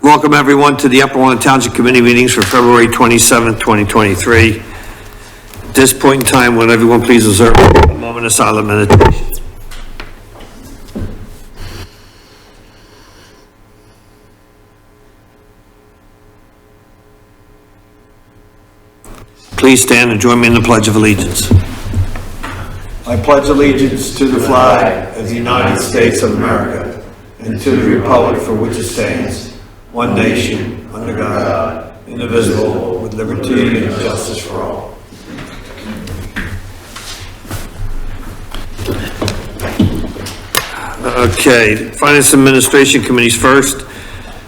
Welcome everyone to the Upper Warren Township Committee meetings for February 27th, 2023. At this point in time, would everyone please observe a moment of silent meditation. Please stand and join me in the Pledge of Allegiance. I pledge allegiance to the flag of the United States of America and to the republic for which it stands, one nation, under God, indivisible, with liberty and justice for all. Okay, Finance Administration Committees first.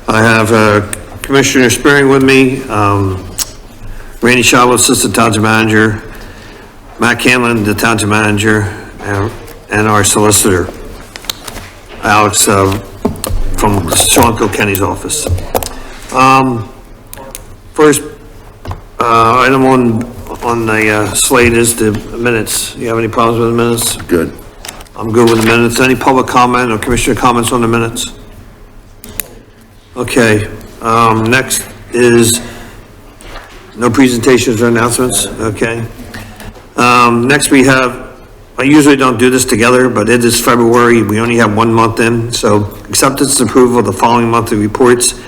I have Commissioner Spearing with me, Randy Shaw, Assistant Township Manager, Matt Canlin, the Township Manager, and our Solicitor, Alex from Sean Kilkenny's office. First item on the slate is the minutes. You have any problems with the minutes? Good. I'm good with the minutes. Any public comment or commissioner comments on the minutes? Okay. Next is no presentations or announcements. Okay. Next we have, I usually don't do this together, but it is February. We only have 1 month in. So acceptance and approval of the following monthly reports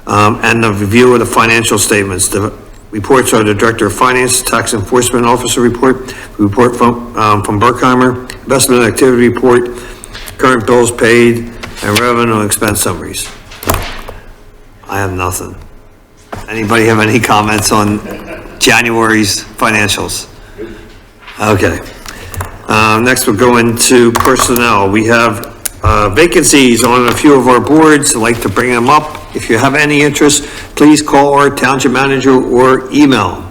and the review of the financial statements. The reports are the Director of Finance, Tax Enforcement Officer report from Berkheimer, investment activity report, current bills paid, and revenue and expense summaries. I have nothing. Anybody have any comments on January's financials? Okay. Next we'll go into personnel. We have vacancies on a few of our boards. I'd like to bring them up. If you have any interest, please call our township manager or email.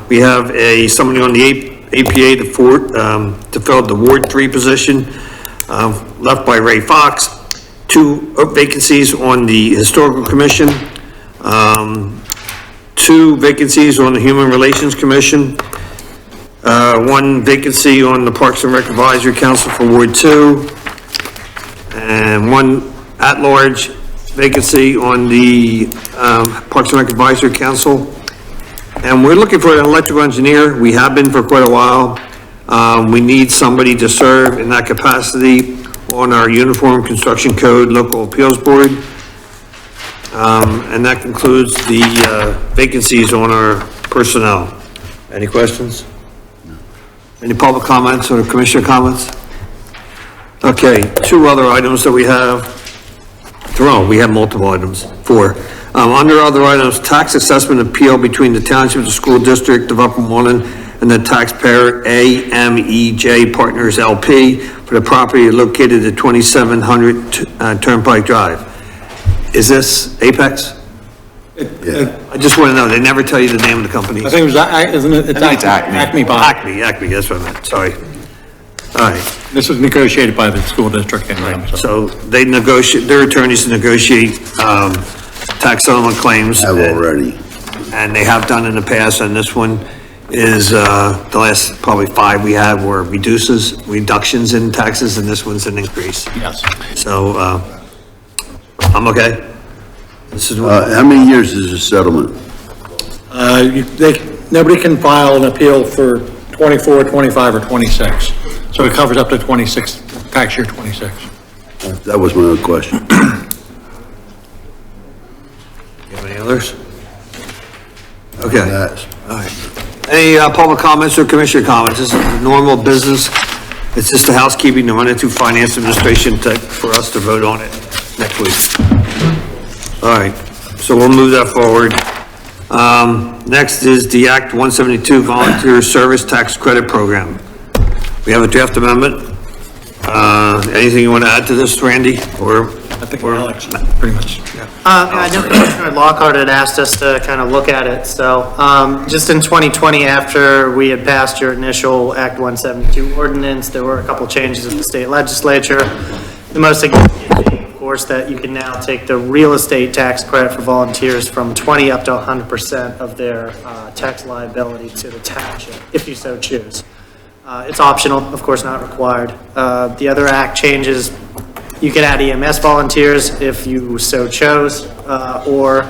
We have somebody on the APA to fill the Ward 3 position, left by Ray Fox. 2 vacancies on the Historical Commission, 2 vacancies on the Human Relations Commission, 1 vacancy on the Parks and Rec Advisory Council for Ward 2, and 1 at-large vacancy on the Parks and Rec Advisory Council. And we're looking for an electrical engineer. We have been for quite a while. We need somebody to serve in that capacity on our Uniform Construction Code Local Appeals Board. And that concludes the vacancies on our personnel. Any questions? Any public comments or commissioner comments? Okay, 2 other items that we have. We have multiple items. 4. Under other items, tax assessment appeal between the township and the school district of Upper Warren and the taxpayer AMEJ Partners LP for the property located at 2700 Turnpike Drive. Is this Apex? Yeah. I just want to know, they never tell you the name of the company. I think it was, isn't it? It's Acme Bond. Acme, that's what I meant, sorry. All right. This was negotiated by the school district and them. So they negotiate, their attorneys negotiate tax settlement claims. Have already. And they have done in the past, and this one is the last probably 5 we had were reductions in taxes, and this one's an increase. Yes. So I'm okay. This is How many years is the settlement? Nobody can file an appeal for 24, 25, or 26. So it covers up to 26, tax year 26. That was my other question. You have any others? Okay. Yes. All right. Any public comments or commissioner comments? This is normal business. It's just the housekeeping to run it through Finance Administration for us to vote on it next week. All right. So we'll move that forward. Next is the Act 172 Volunteer Service Tax Credit Program. We have a draft amendment. Anything you want to add to this, Randy? Or I think Alex, pretty much. Yeah. I know Commissioner Lockhart had asked us to kind of look at it. So just in 2020, after we had passed your initial Act 172 ordinance, there were a couple changes in the state legislature. The most significant being, of course, that you can now take the real estate tax credit for volunteers from 20 up to 100% of their tax liability to the township, if you so choose. It's optional, of course, not required. The other act changes You could add EMS volunteers if you so chose, well,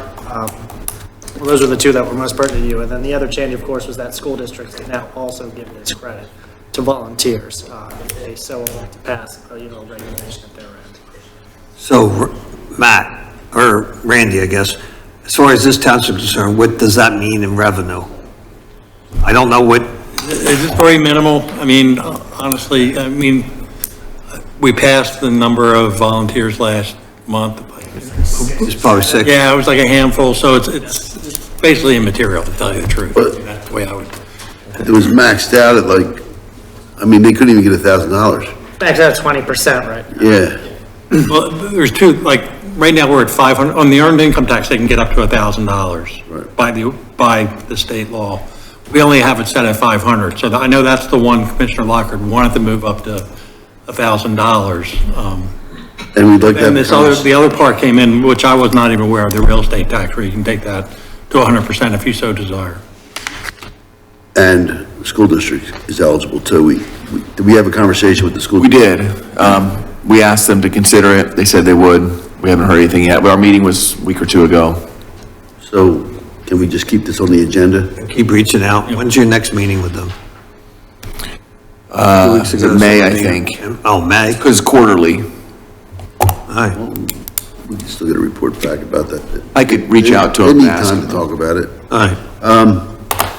those are the two that were most pertinent to you. And then the other change, of course, was that school districts can now also give this credit to volunteers if they so elect to pass, regulation at their end. So, Matt, or Randy, I guess, as far as this township is concerned, what does that mean in revenue? I don't know what, It's very minimal. I mean, honestly, we passed the number of volunteers last month. it's probably 6. Yeah, it was like a handful, so it's basically immaterial, to tell you the truth. That's the way I would. It was maxed out at like, they couldn't even get $1,000. Max out 20%, right? Yeah. Well, there's two, like, right now we're at 500, on the earned income tax, they can get up to $1,000 by the state law. We only have it set at 500, so I know that's the one Commissioner Lockhart wanted to move up to $1,000. And we'd like And that. the other part came in, which I was not even aware of, the real estate tax, where you can take that to 100% if you so desire. And the school district is eligible too. Did we have a conversation with the school? We did. We asked them to consider it. They said they would. We haven't heard anything yet, but our meeting was a week or two ago. So can we just keep this on the agenda? Keep reaching out. When's your next meeting with them? 2 weeks It's ago, in May, I something. think. Oh, May? Because quarterly. All right. We can still get a report back about that. I could reach out to They them and need ask time to them. talk about it. All right.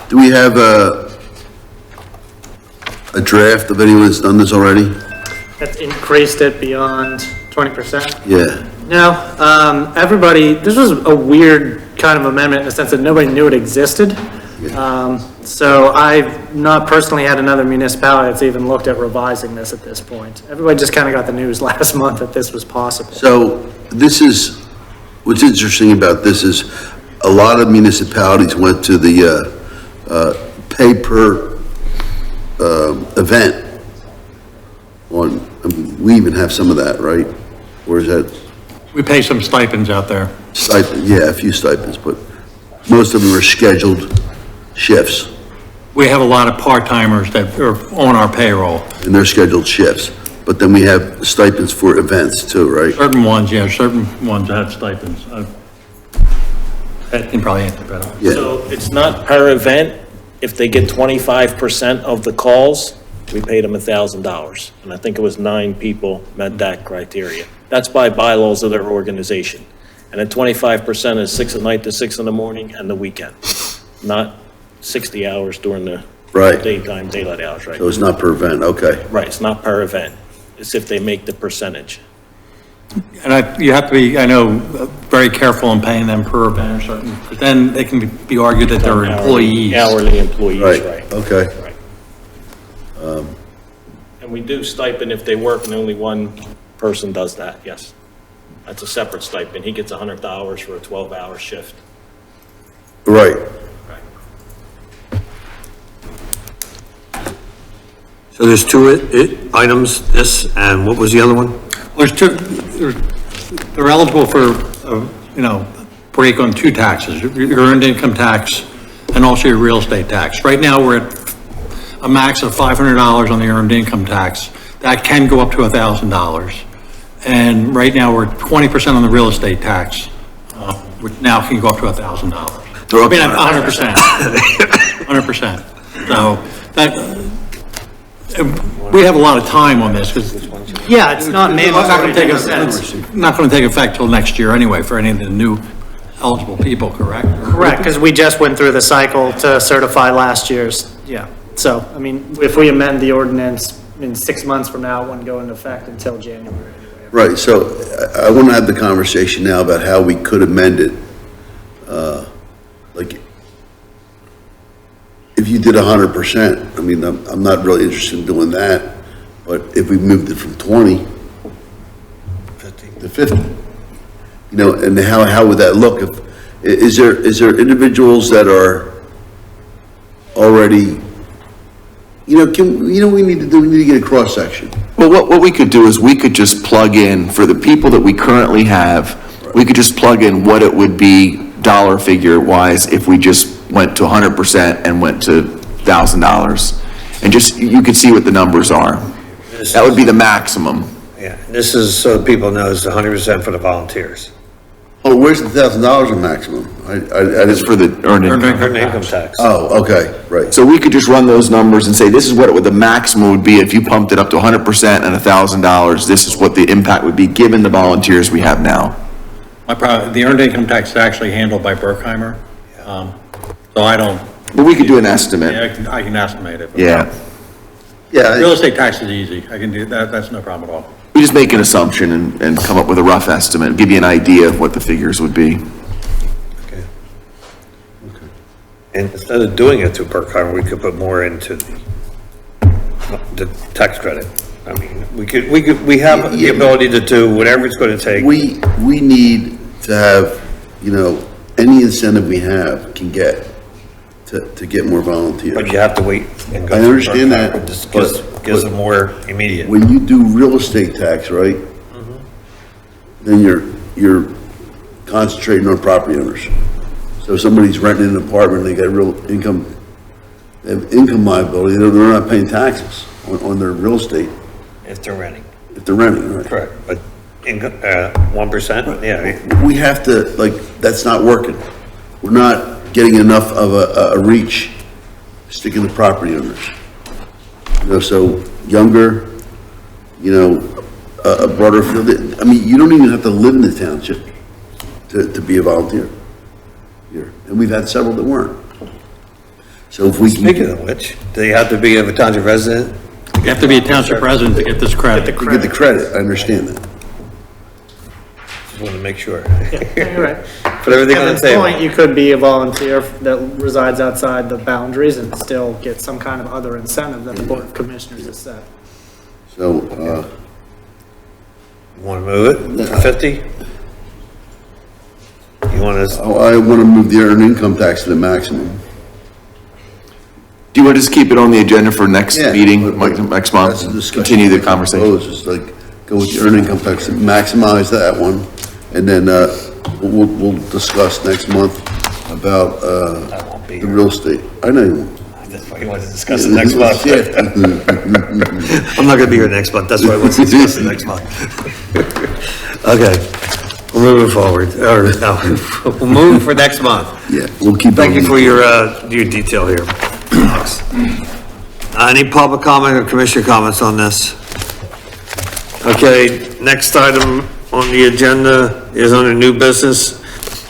Do we have a draft of anyone that's done this already? That's increased it beyond 20%? Yeah. No, everybody, this was a weird kind of amendment in the sense that nobody knew it existed. So I've not personally had another municipality that's even looked at revising this at this point. Everybody just kind of got the news last month that this was possible. So what's interesting about this is a lot of municipalities went to the pay per event we even have some of that, right? Or is that We pay some stipends out there. stipend? Yeah, a few stipends, but most of them are scheduled shifts, We have a lot of part-timers that are on our payroll. and they're scheduled shifts. But then we have stipends for events too, right? Certain ones, yeah, certain ones have stipends. That can probably answer better. Yeah, So it's not per event. If they get 25% of the calls, we paid them $1,000. And I think it was 9 people met that criteria. That's by bylaws of their organization. And then 25% is 6 at night to 6 in the morning and the weekend, not 60 hours during the Right. daytime, daylight hours, right? so it's not per event, okay. Right, it's not per event. It's if they make the percentage. And you have to be, I know, very careful in paying them per event or certain, because then they can be argued that they're employees. Hourly employees, Right, right. okay. Right. And we do stipend if they work and only one person does that, yes. That's a separate stipend. He gets $100 for a 12-hour shift. Right. So there's two items, this, and what was the other one? They're eligible for, break on 2 taxes, your earned income tax and also your real estate tax. Right now, we're at a max of $500 on the earned income tax. That can go up to $1,000. And right now, we're at 20% on the real estate tax, which now can go up to $1,000. I mean, 100%. 100%. So that, we have a lot of time on this because Yeah, it's not it's not mandatory going in to a sense. not going to take effect till next year anyway for any of the new eligible people, correct? Correct, because we just went through the cycle to certify last year's, yeah. So, I mean, if we amend the ordinance in 6 months from now, it wouldn't go into effect until January anyway. Right, so I want to have the conversation now about how we could amend it. Like, if you did 100%, I mean, I'm not really interested in doing that, but if we moved it from 20 to 50, and how would that look? Is there individuals that are already, we need to get a cross-section. Well, what we could do is we could just plug in, for the people that we currently have, we could just plug in what it would be dollar figure wise if we just went to 100% and went to $1,000. And just, you could see what the numbers are. That would be the maximum. Yeah, Yeah, this is, so people know, it's 100% for the volunteers. Oh, where's the $1,000 maximum? I It's didn't, for the earned Earned income. Earned income tax. oh, okay, right. So we could just run those numbers and say, this is what the maximum would be if you pumped it up to 100% and $1,000. This is what the impact would be, given the volunteers we have now. The earned income tax is actually handled by Berkheimer. So I don't, But we could do an estimate. yeah, I can estimate it. Yeah. Yeah, Real estate tax is easy. I can do that. That's no problem at all. We just make an assumption and come up with a rough estimate, give you an idea of what the figures would be. Okay. And instead of doing it to Berkheimer, we could put more into the tax credit. I mean, we have the ability to do whatever it's gonna take. we need to have, any incentive we have can get to get more volunteers. But you have to wait and go. I through understand Berkheimer. that, This but- gives them more immediate. When you do real estate tax, right? Then you're concentrating on property owners. So if somebody's renting an apartment, they got real income, they have income liability, they're not paying taxes on their real estate If they're renting. if they're renting, right? Correct, but 1%, yeah. We have to, that's not working. We're not getting enough of a reach sticking to property owners. So younger, a broader field. I mean, you don't even have to live in the township to be a volunteer here. And we've had several that weren't. So if we can. Speaking of which, do you have to be a township resident? You have to be a township resident to get this credit. To get the credit, I understand that. Just want to make sure. You're right. Put everything on the Kevin's table. point, you could be a volunteer that resides outside the boundaries and still get some kind of other incentive that the Board of Commissioners has set. So, You want to move it for 50? You want to, I want to move the earned income tax to the maximum. Do you want to just keep it on the agenda for next Yeah, meeting, but- next That's month? the discussion. Continue the conversation. Just go with the earned income tax, maximize that one. And then, we'll discuss next month about, won't be the here. real estate. I know you won't. that's why you want to discuss it next month. Yeah. I'm not going to be here next month, that's why I want to discuss it next month. Okay, we're moving forward, or no, we'll move for next month. Yeah, we'll keep. Thank you on- for your detail here. Thanks. Any public comment or commissioner comments on this? Okay, next item on the agenda is under new business,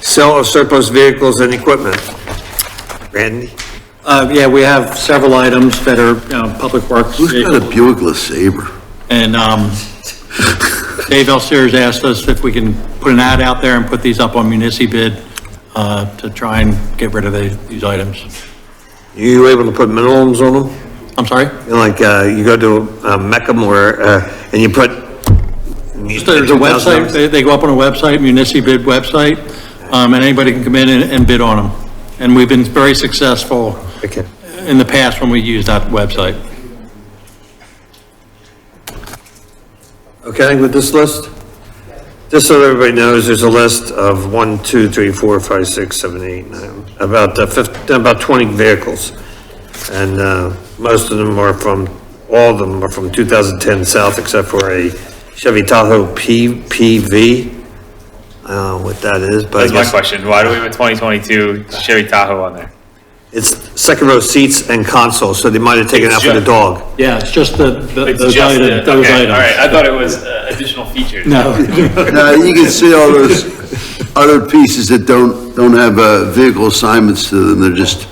sale of surplus vehicles and equipment. Randy? Yeah, we have several items that are, public works. Who's got a Buick LeSabre? And, Dave Elsters asked us if we can put an ad out there and put these up on Municipid, to try and get rid of these items. You able to put minimums on them? I'm sorry? Like, you go to Meckham or, and you put. There's a website, they go up on a website, Municipid website, and anybody can come in and bid on them. And we've been very successful Okay. in the past when we used that website. Okay, with this list? Just so everybody knows, there's a list of 1, 2, 3, 4, 5, 6, 7, 8, 9, about 20 vehicles. And most of them are all of them are from 2010 south, except for a Chevy Tahoe PV. I don't know what that is, but I That's my guess question. Why do we have a 2022 Chevy Tahoe on there? it's second row seats and console, so they might have taken it out for the dog. Yeah, it's just It's those just items, the- those okay, items. all right. I thought it was additional features. No, Now, you can see all those other pieces that don't have, vehicle assignments to them, they're just,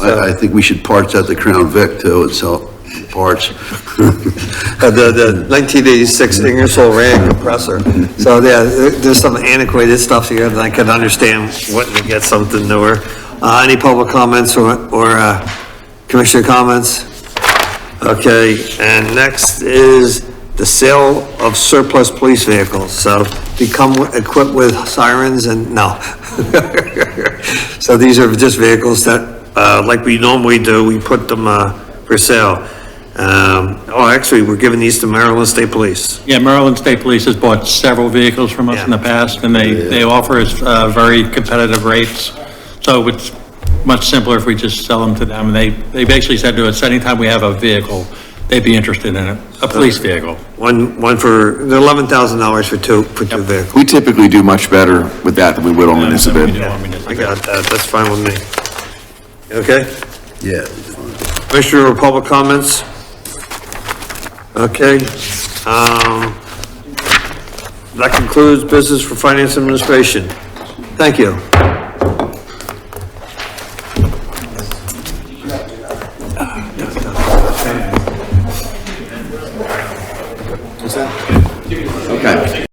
I think we should parts out the Crown Vic too and sell parts. The 1986 Ingersoll Rand compressor. So yeah, there's some antiquated stuff here that I can understand wanting to get something newer. Any public comments or commissioner comments? Okay, and next is the sale of surplus police vehicles. So become equipped with sirens and no. So these are just vehicles that, like we normally do, we put them for sale. Actually, we're giving these to Maryland State Police. yeah, Maryland State Police has bought several vehicles from us in the past, and they offer us very competitive rates. So it's much simpler if we just sell them to them. And they basically said to us, anytime we have a vehicle they'd be interested in it, a police vehicle. One for, the $11,000 for two vehicles. We typically do much better with that than we would on municipal We bid. do on municipal. I got that, that's fine with me. Okay? Yeah, it's fine. Commissioner or public comments? Okay, that concludes business for finance administration. Thank you.